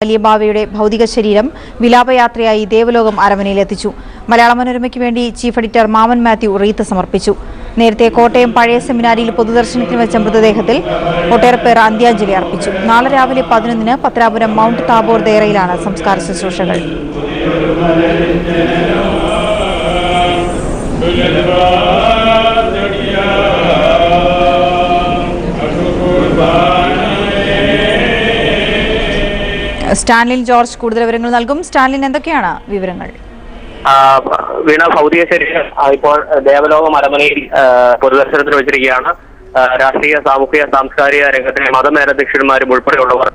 വലിയ ബാവയുടെ ഭൗതിക ശരീരം വിലാപയാത്രയായി ദേവലോകം അരമനയിലെത്തിച്ചു. മലയാള മനോരമയ്ക്ക് വേണ്ടി ചീഫ് എഡിറ്റർ മാമൻ മാത്യു റീത്ത് സമർപ്പിച്ചു. നേരത്തെ കോട്ടയം പഴയ സെമിനാരിയിൽ പൊതുദർശനത്തിന് വെച്ച മൃതദേഹത്തിൽ ഒട്ടേറെ പേർ അന്ത്യാഞ്ജലി അർപ്പിച്ചു. നാളെ രാവിലെ 11-ന് പത്രാപുരം മൗണ്ട് താബോർ ദേറയിലാണ് സംസ്കാര ശുശ്രൂഷകൾ. സ്റ്റാൻലിൻ ജോർജ് കൂടുതൽ വിവരങ്ങൾ നൽകും. സ്റ്റാൻലിൻ, എന്തൊക്കെയാണ് വിവരങ്ങൾ? വീണ, ഭൗതിക ശരീരം ഇപ്പോൾ ദേവലോകം അരമനയിൽ പൊതുദർശനത്തിന് വെച്ചിരിക്കുകയാണ്. രാഷ്ട്രീയ, സാമൂഹിക, സാംസ്കാരിക രംഗത്തിലെ മതമേലധ്യക്ഷന്മാരും ഉൾപ്പെടെയുള്ളവർ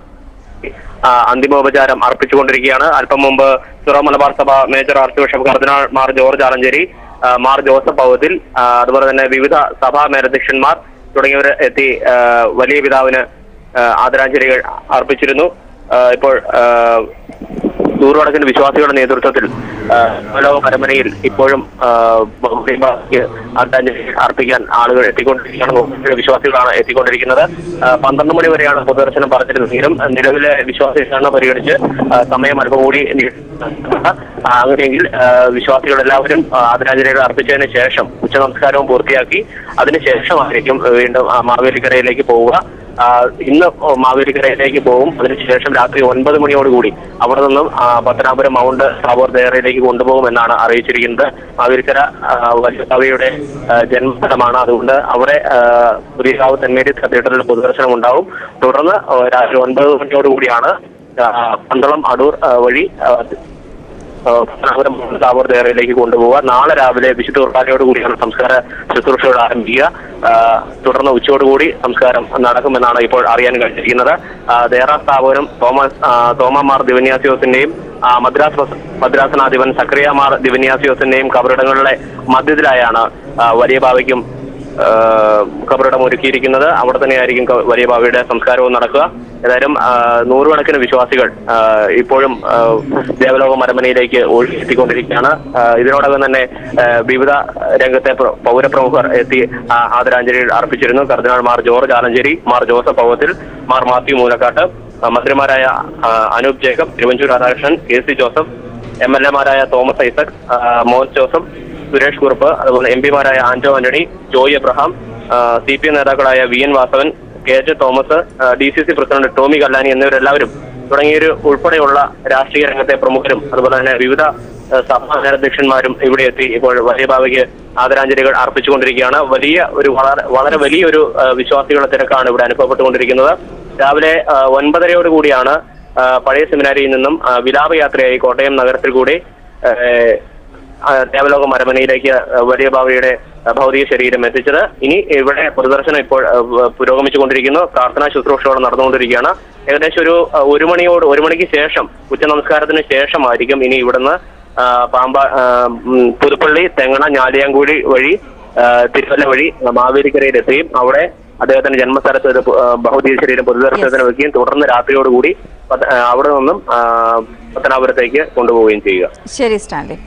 അന്തിമോപചാരം അർപ്പിച്ചുകൊണ്ടിരിക്കുകയാണ്. അല്പം മുമ്പ് സിറോ മലബാർ സഭ മേജർ ആർച്ച് ബിഷപ്പ് കർദിനാൾ മാർ ജോർജ് ആലഞ്ചേരി, മാർ ജോസഫ് പൗതിൽ, അതുപോലെ തന്നെ വിവിധ സഭാ മേലധ്യക്ഷന്മാർ തുടങ്ങിയവർ എത്തി വലിയ പിതാവിന് ആദരാഞ്ജലികൾ അർപ്പിച്ചിരുന്നു. ഇപ്പോൾ നൂറുകണക്കിന് വിശ്വാസികളുടെ നേതൃത്വത്തിൽ ദേവലോക അരമനയിൽ ഇപ്പോഴും ആദരാഞ്ജലി അർപ്പിക്കാൻ ആളുകൾ എത്തിക്കൊണ്ടിരിക്കുകയാണ്. വിശ്വാസികളാണ് എത്തിക്കൊണ്ടിരിക്കുന്നത്. 12 മണി വരെയാണ് പൊതുദർശനം പറഞ്ഞിരുന്നെങ്കിലും നിലവിലെ വിശ്വാസികളാണ് പരിഗണിച്ച് സമയം അല്പം കൂടി അങ്ങനെയെങ്കിൽ വിശ്വാസികളെല്ലാവരും ആദരാഞ്ജലികൾ അർപ്പിച്ചതിന് ശേഷം ഉച്ചനമസ്കാരവും പൂർത്തിയാക്കി അതിനുശേഷമായിരിക്കും വീണ്ടും മാവേലിക്കരയിലേക്ക് പോവുക. ഇന്ന് മാവേലിക്കരയിലേക്ക് പോകും. അതിനുശേഷം രാത്രി 9 മണിയോടുകൂടി അവിടെ നിന്നും പത്തനാപുരം മൗണ്ട് താബോർ ദേറയിലേക്ക് കൊണ്ടുപോകുമെന്നാണ് അറിയിച്ചിരിക്കുന്നത്. മാവേലിക്കര വലിയ കവിയുടെ ജന്മസ്ഥലമാണ്. അതുകൊണ്ട് അവിടെ പുതിയകാവ് സെന്റ് മേരീസ് കത്തീഡ്രലിൽ പൊതുദർശനം ഉണ്ടാവും. തുടർന്ന് രാത്രി 9 മണിയോടുകൂടിയാണ് പന്തളം അടൂർ വഴി പത്തനാപുരം മൗണ്ട് താബോർ ദേറയിലേക്ക് കൊണ്ടുപോവുക. നാളെ രാവിലെ വിശുദ്ധ കുർബാനയോട് കൂടിയാണ് സംസ്കാര ശുശ്രൂഷകൾ ആരംഭിക്കുക. തുടർന്ന് ഉച്ചയോടുകൂടി സംസ്കാരം നടക്കുമെന്നാണ് ഇപ്പോൾ അറിയാൻ കഴിഞ്ഞിരിക്കുന്നത്. ദേറ സ്ഥാപകനും തോമാമാർ ദിവന്യാസിയോസിന്റെയും മദ്രാസനാധിപൻ സക്രിയമാർ ദിവന്യാസിയോസിന്റെയും കബറിടങ്ങളുടെ മധ്യത്തിലായാണ് വലിയ ബാവയ്ക്കും കബറിടം ഒരുക്കിയിരിക്കുന്നത്. അവിടെ തന്നെയായിരിക്കും വലിയ ബാവയുടെ സംസ്കാരവും നടക്കുക. ഏതായാലും നൂറുകണക്കിന് വിശ്വാസികൾ ഇപ്പോഴും ദേവലോകം അരമനയിലേക്ക് എത്തിക്കൊണ്ടിരിക്കുകയാണ്. ഇതിനോടകം തന്നെ വിവിധ രംഗത്തെ പൗരപ്രമുഖർ എത്തി ആദരാഞ്ജലികൾ അർപ്പിച്ചിരുന്നു. കർദിനാൾ മാർ ജോർജ് ആലഞ്ചേരി, മാർ ജോസഫ് പൗവത്തിൽ, മാർ മാത്യു മൂലക്കാട്ട്, മന്ത്രിമാരായ അനൂപ് ജേക്കബ്, തിരുവഞ്ചൂർ രാധാകൃഷ്ണൻ, KC ജോസഫ്, MLA മാരായ തോമസ് ഐസക്, മോൻസ് ജോസഫ്, സുരേഷ് കുറുപ്പ്, അതുപോലെ MP മാരായ ആന്റോ ആന്റണി, ജോയ് എബ്രഹാം, CPM നേതാക്കളായ VN Vasavan, KJ Thomas, DCC president Tomy Kallani എന്നിവരെല്ലാവരും തുടങ്ങിയൊരു ഉൾപ്പെടെയുള്ള രാഷ്ട്രീയ രംഗത്തെ പ്രമുഖരും അതുപോലെ തന്നെ വിവിധ സഭാ അധ്യക്ഷന്മാരും ഇവിടെ എത്തി ഇപ്പോൾ വലിയ ബാവയ്ക്ക് ആദരാഞ്ജലികൾ അർപ്പിച്ചുകൊണ്ടിരിക്കുകയാണ്. വളരെ വലിയൊരു വിശ്വാസികളുടെ തിരക്കാണ് ഇവിടെ അനുഭവപ്പെട്ടുകൊണ്ടിരിക്കുന്നത്. രാവിലെ 9:30 പഴയ സെമിനാരിയിൽ നിന്നും വിലാപയാത്രയായി കോട്ടയം നഗരത്തിൽ കൂടി ദേവലോകം അരമനയിലേക്ക് വലിയ ബാവയുടെ ഭൗതിക ശരീരം എത്തിച്ചത്. ഇനി ഇവിടെ പൊതുദർശനം ഇപ്പോൾ പുരോഗമിച്ചുകൊണ്ടിരിക്കുന്നു. പ്രാർത്ഥനാ ശുശ്രൂഷകൾ നടന്നുകൊണ്ടിരിക്കുകയാണ്. ഏകദേശം ഒരു 1 മണിക്ക് ശേഷം ഉച്ചനമസ്കാരത്തിന് ശേഷമായിരിക്കും ഇനി ഇവിടുന്ന് പുതുപ്പള്ളി, തെങ്ങണ, ഞാലിയാങ്കുഴി വഴി തിരുവല്ല വഴി മാവേലിക്കരയിലെത്തുകയും അവിടെ അദ്ദേഹത്തിന്റെ ജന്മസ്ഥലത്ത് ഒരു ഭൗതിക ശരീരം പൊതുദർശനത്തിന് വെക്കുകയും തുടർന്ന് രാത്രിയോടുകൂടി അവിടെ നിന്നും പത്തനാപുരത്തേക്ക് കൊണ്ടുപോവുകയും ചെയ്യുക. ശരി സ്റ്റാൻലി.